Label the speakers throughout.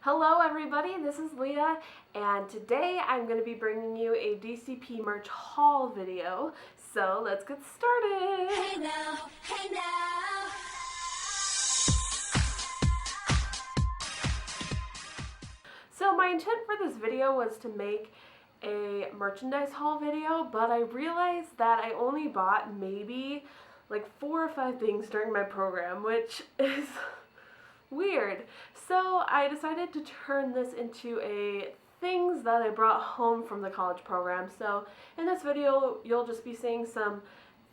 Speaker 1: Hello everybody, this is Leah, and today I'm going to be bringing you a DCP merch haul video, so let's get started!
Speaker 2: Hey now, hey now!
Speaker 1: So my intent for this video was to make a merchandise haul video, but I realized that I only bought maybe like 4 or 5 things during my program, which is weird. So I decided to turn this into a things that I brought home from the college program. So in this video, you'll just be seeing some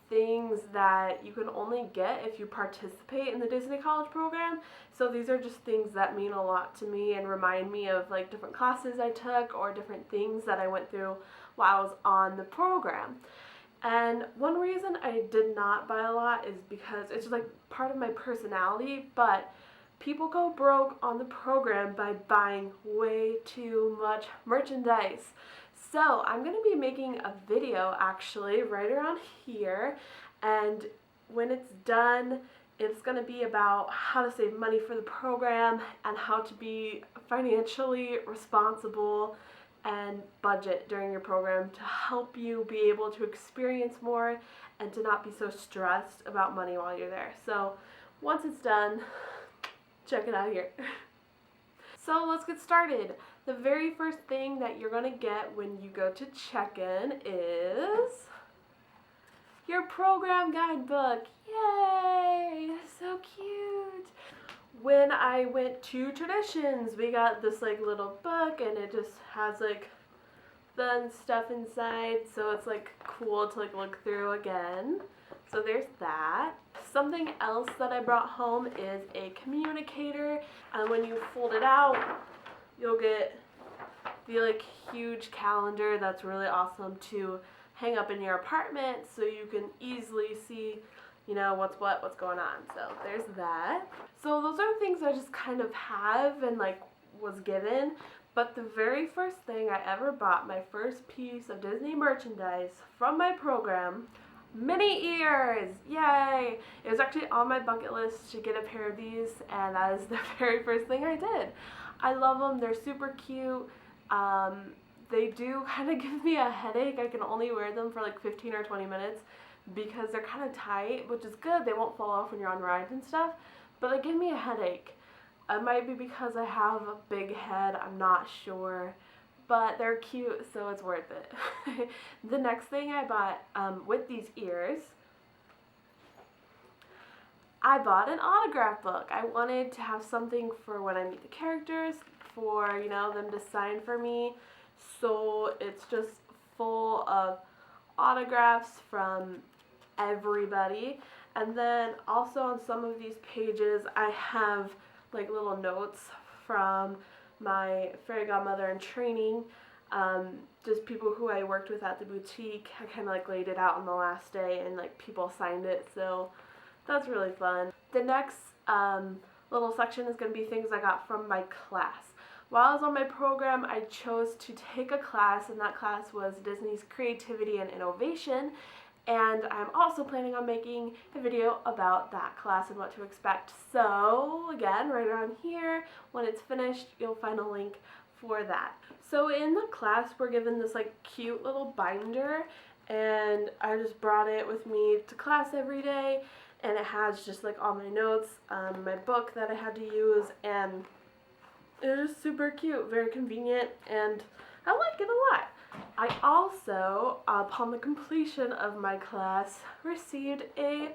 Speaker 1: things that you can only get if you participate in the Disney College program. So these are just things that mean a lot to me and remind me of like different classes I took or different things that I went through while I was on the program. And one reason I did not buy a lot is because it's just like part of my personality, but people go broke on the program by buying way too much merchandise. So I'm going to be making a video actually right around here, and when it's done, it's going to be about how to save money for the program and how to be financially responsible and budget during your program to help you be able to experience more and to not be so stressed about money while you're there. So once it's done, check it out here. So let's get started. The very first thing that you're going to get when you go to check-in is your program guidebook. Yay! So cute! When I went to Traditions, we got this like little book, and it just has like fun stuff inside, so it's like cool to like look through again. So there's that. Something else that I brought home is a communicator, and when you fold it out, you'll get the like huge calendar that's really awesome to hang up in your apartment so you can easily see, you know, what's going on. So there's that. So those are things I just kind of have and like was given. But the very first thing I ever bought, my first piece of Disney merchandise from my program, mini ears! Yay! It was actually on my bucket list to get a pair of these, and that is the very first thing I did. I love them. They're super cute. They do kind of give me a headache. I can only wear them for like 15 or 20 minutes because they're kind of tight, which is good. They won't fall off when you're on rides and stuff, but they give me a headache. It might be because I have a big head. I'm not sure. But they're cute, so it's worth it. The next thing I bought with these ears, I bought an autograph book. I wanted to have something for when I meet the characters, for, you know, them to sign for me. So it's just full of autographs from everybody. And then also on some of these pages, I have like little notes from my fairy godmother in training, just people who I worked with at the boutique. I kind of like laid it out on the last day and like people signed it, so that's really fun. The next little section is going to be things I got from my class. While I was on my program, I chose to take a class, and that class was Disney's Creativity and Innovation, and I'm also planning on making a video about that class and what to expect. So again, right around here, when it's finished, you'll find a link for that. So in the class, we're given this like cute little binder, and I just brought it with me to class every day, and it has just like all my notes, my book that I had to use, and it is super cute, very convenient, and I like it a lot. I also, upon the completion of my class, received a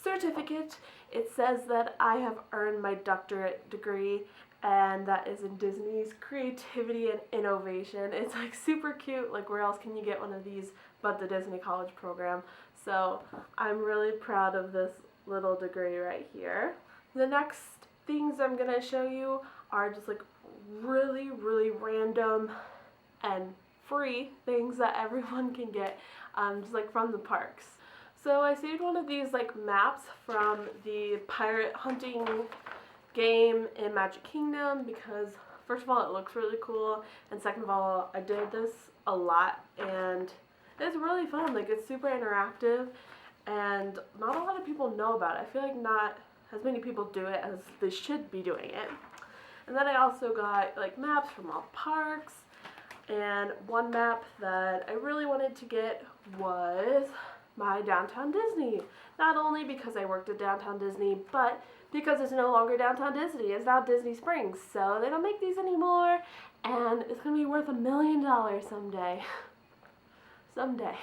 Speaker 1: certificate. It says that I have earned my doctorate degree, and that is in Disney's Creativity and Innovation. It's like super cute. Like, where else can you get one of these but the Disney College program? So I'm really proud of this little degree right here. The next things I'm going to show you are just like really random and free things that everyone can get, just like from the parks. So I saved one of these like maps from the pirate hunting game in Magic Kingdom because first of all it looks really cool, and second of all I did this a lot and it's really fun. Like, it's super interactive and not a lot of people know about it. I feel like not as many people do it as they should be doing it. And then I also got like maps from all parks. And one map that I really wanted to get was my Downtown Disney. Not only because I worked at Downtown Disney, but because it's no longer Downtown Disney. It's now Disney Springs. So they don't make these anymore. And it's going to be worth $1 million someday. Someday.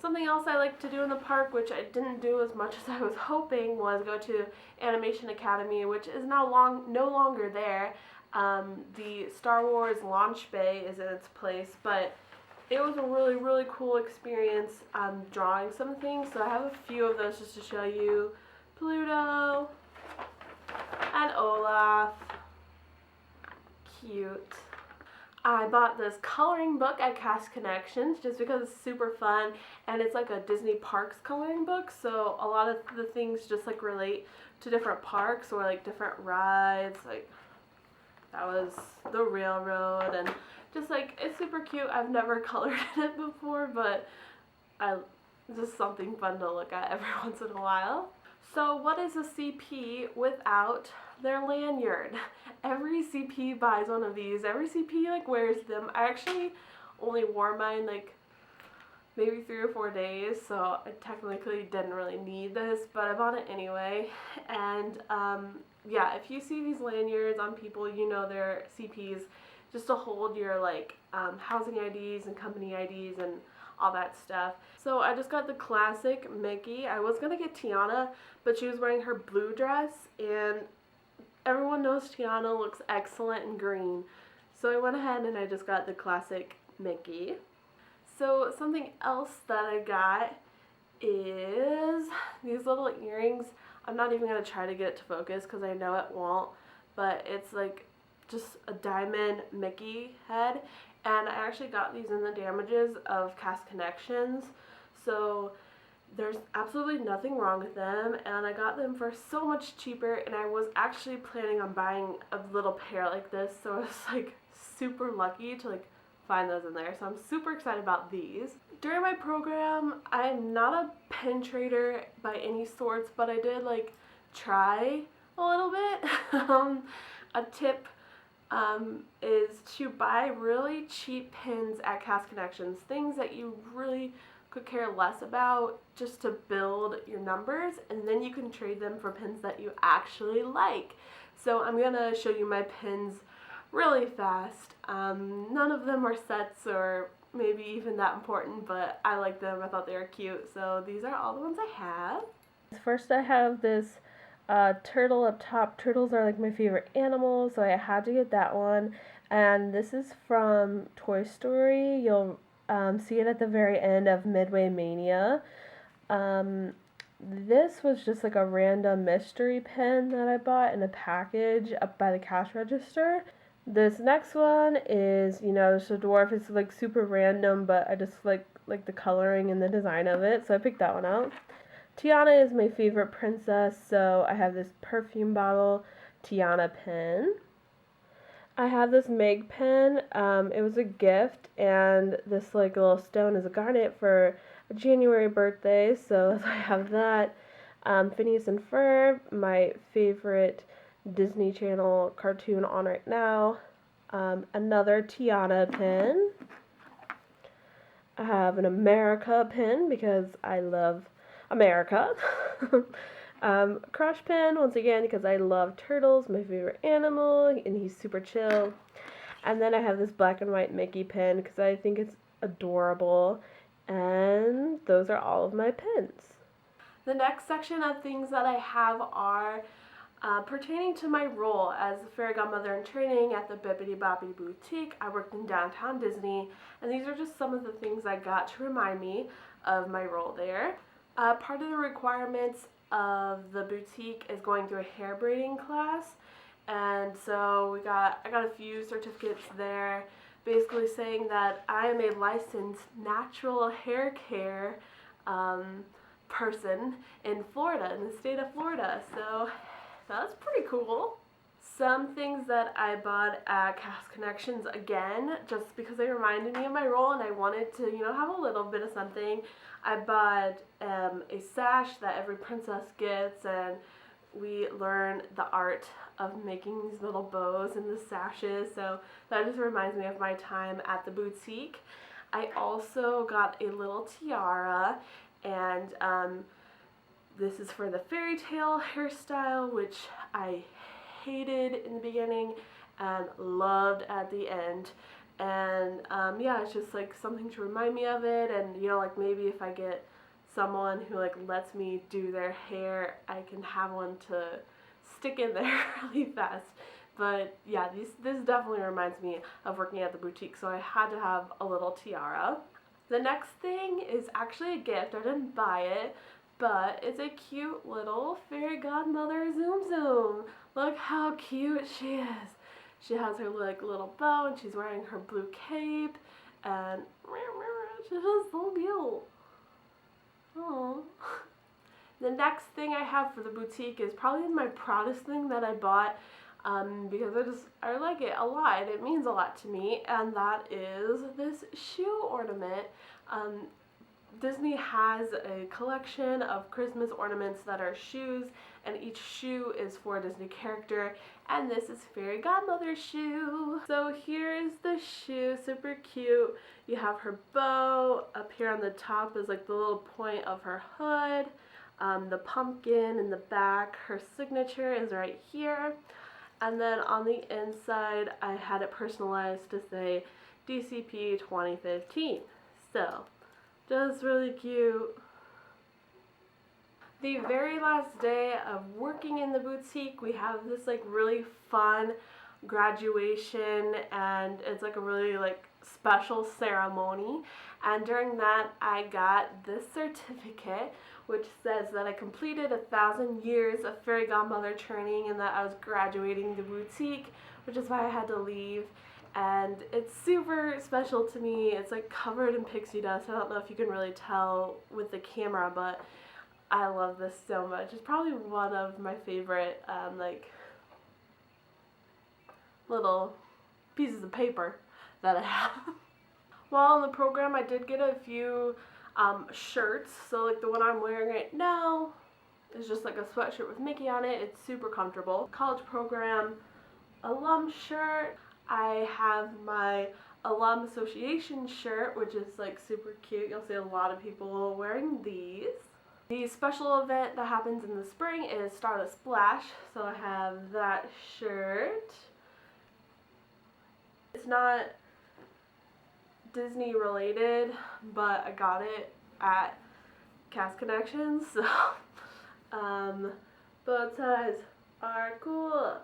Speaker 1: Something else I like to do in the park, which I didn't do as much as I was hoping, was go to Animation Academy, which is now no longer there. The Star Wars launch bay is in its place, but it was a really, really cool experience drawing some things. So I have a few of those just to show you. Pluto and Olaf. Cute. I bought this coloring book at Cast Connections just because it's super fun, and it's like a Disney Parks coloring book, so a lot of the things just like relate to different parks or like different rides. Like that was the railroad, and just like it's super cute. I've never colored in it before, but just something fun to look at every once in a while. So what is a CP without their lanyard? Every CP buys one of these. Every CP like wears them. I actually only wore mine like maybe 3 or 4 days, so I technically didn't really need this, but I bought it anyway. And yeah, if you see these lanyards on people, you know they're CPs, just to hold your like housing IDs and company IDs and all that stuff. So I just got the classic Mickey. I was gonna get Tiana, but she was wearing her blue dress, and everyone knows Tiana looks excellent in green. So I went ahead and I just got the classic Mickey. So something else that I got is these little earrings. I'm not even gonna try to get it to focus because I know it won't, but it's like just a diamond Mickey head. And I actually got these in the damages of Cast Connections, so there's absolutely nothing wrong with them, and I got them for so much cheaper, and I was actually planning on buying a little pair like this, so I was like super lucky to like find those in there, so I'm super excited about these. During my program, I'm not a pin trader by any sorts, but I did like try a little bit. A tip is to buy really cheap pins at Cast Connections, things that you really could care less about, just to build your numbers, and then you can trade them for pins that you actually like. So I'm gonna show you my pins really fast. None of them are sets or maybe even that important, but I like them. I thought they were cute, so these are all the ones I have. First I have this turtle up top. Turtles are like my favorite animal, so I had to get that one. And this is from Toy Story. You'll see it at the very end of Midway Mania. This was just like a random mystery pin that I bought in a package up by the cash register. This next one is, you know, it's a dwarf. It's like super random, but I just like the coloring and the design of it, so I picked that one out. Tiana is my favorite princess, so I have this perfume bottle Tiana pin. I have this Meg pen. It was a gift, and this like little stone is a garnet for a January birthday, so I have that. Phineas and Ferb, my favorite Disney Channel cartoon on right now. Another Tiana pin. I have an America pin because I love America. Crush pin, once again, because I love turtles, my favorite animal, and he's super chill. And then I have this black and white Mickey pin because I think it's adorable. And those are all of my pins. The next section of things that I have are pertaining to my role as a fairy godmother in training at the Bibbidi Bobbidi Boutique. I worked in Downtown Disney, and these are just some of the things I got to remind me of my role there. Part of the requirements of the boutique is going through a hair braiding class, and so I got a few certificates there basically saying that I am a licensed natural hair care person in Florida, in the state of Florida, so that's pretty cool. Some things that I bought at Cast Connections, again, just because they reminded me of my role and I wanted to, you know, have a little bit of something. I bought a sash that every princess gets, and we learn the art of making these little bows and the sashes, so that just reminds me of my time at the boutique. I also got a little tiara, and this is for the fairy tale hairstyle, which I hated in the beginning and loved at the end. And yeah, it's just like something to remind me of it, and you know, like maybe if I get someone who like lets me do their hair, I can have one to stick in there really fast. But yeah, this definitely reminds me of working at the boutique, so I had to have a little tiara. The next thing is actually a gift. I didn't buy it, but it's a cute little fairy godmother Zoom Zoom. Look how cute she is. She has her like little bow, and she's wearing her blue cape, and she's just so cute. Oh. The next thing I have for the boutique is probably my proudest thing that I bought, because I like it a lot. It means a lot to me, and that is this shoe ornament. Disney has a collection of Christmas ornaments that are shoes, and each shoe is for a Disney character, and this is Fairy Godmother's shoe. So here's the shoe, super cute. You have her bow. Up here on the top is like the little point of her hood. The pumpkin in the back, her signature is right here. And then on the inside, I had it personalized to say DCP 2015. So, just really cute. The very last day of working in the boutique, we have this like really fun graduation, and it's like a really like special ceremony. And during that, I got this certificate, which says that I completed 1,000 years of fairy godmother training and that I was graduating the boutique, which is why I had to leave. And it's super special to me. It's like covered in pixie dust. I don't know if you can really tell with the camera, but I love this so much. It's probably one of my favorite like little pieces of paper that I have. While in the program, I did get a few shirts. So like the one I'm wearing right now is just like a sweatshirt with Mickey on it. It's super comfortable. College program alum shirt. I have my alum association shirt, which is like super cute. You'll see a lot of people wearing these. The special event that happens in the spring is Stardust Splash, so I have that shirt. It's not Disney related, but I got it at Cast Connections, so bow ties are cool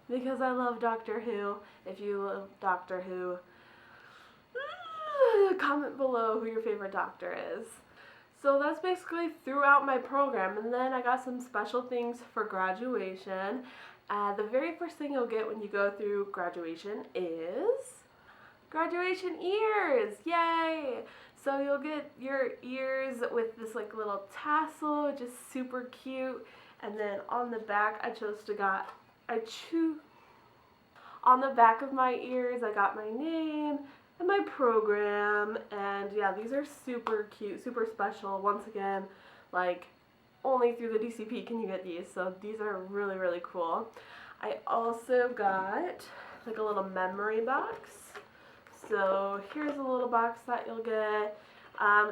Speaker 1: because I love Doctor Who. If you love Doctor Who, comment below who your favorite doctor is. So that's basically throughout my program, and then I got some special things for graduation. The very first thing you'll get when you go through graduation is graduation ears! Yay! So you'll get your ears with this like little tassel, which is super cute. And then on the back, on the back of my ears, I got my name and my program. And yeah, these are super cute, super special. Once again, like only through the DCP can you get these. So these are really, really cool. I also got like a little memory box. So here's a little box that you'll get.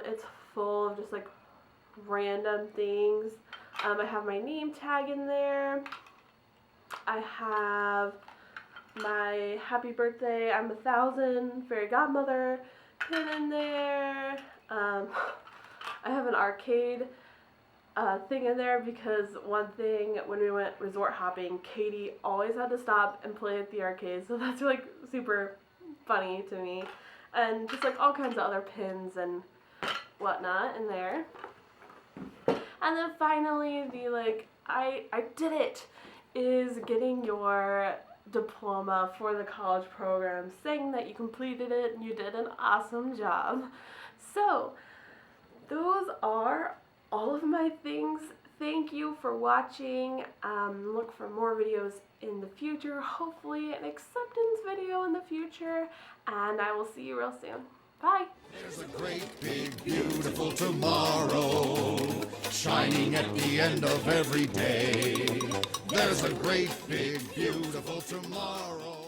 Speaker 1: It's full of just like random things. I have my name tag in there. I have my happy birthday, I'm 1,000 fairy godmother pin in there. I have an arcade thing in there because one thing when we went resort hopping, Katie always had to stop and play at the arcade, so that's like super funny to me. And just like all kinds of other pins and whatnot in there. And then finally the like I did it is getting your diploma for the college program, saying that you completed it and you did an awesome job. So those are all of my things. Thank you for watching. Look for more videos in the future, hopefully an acceptance video in the future, and I will see you real soon. Bye.
Speaker 3: There's a great, big, beautiful tomorrow shining at the end of every day. There's a great, big, beautiful tomorrow.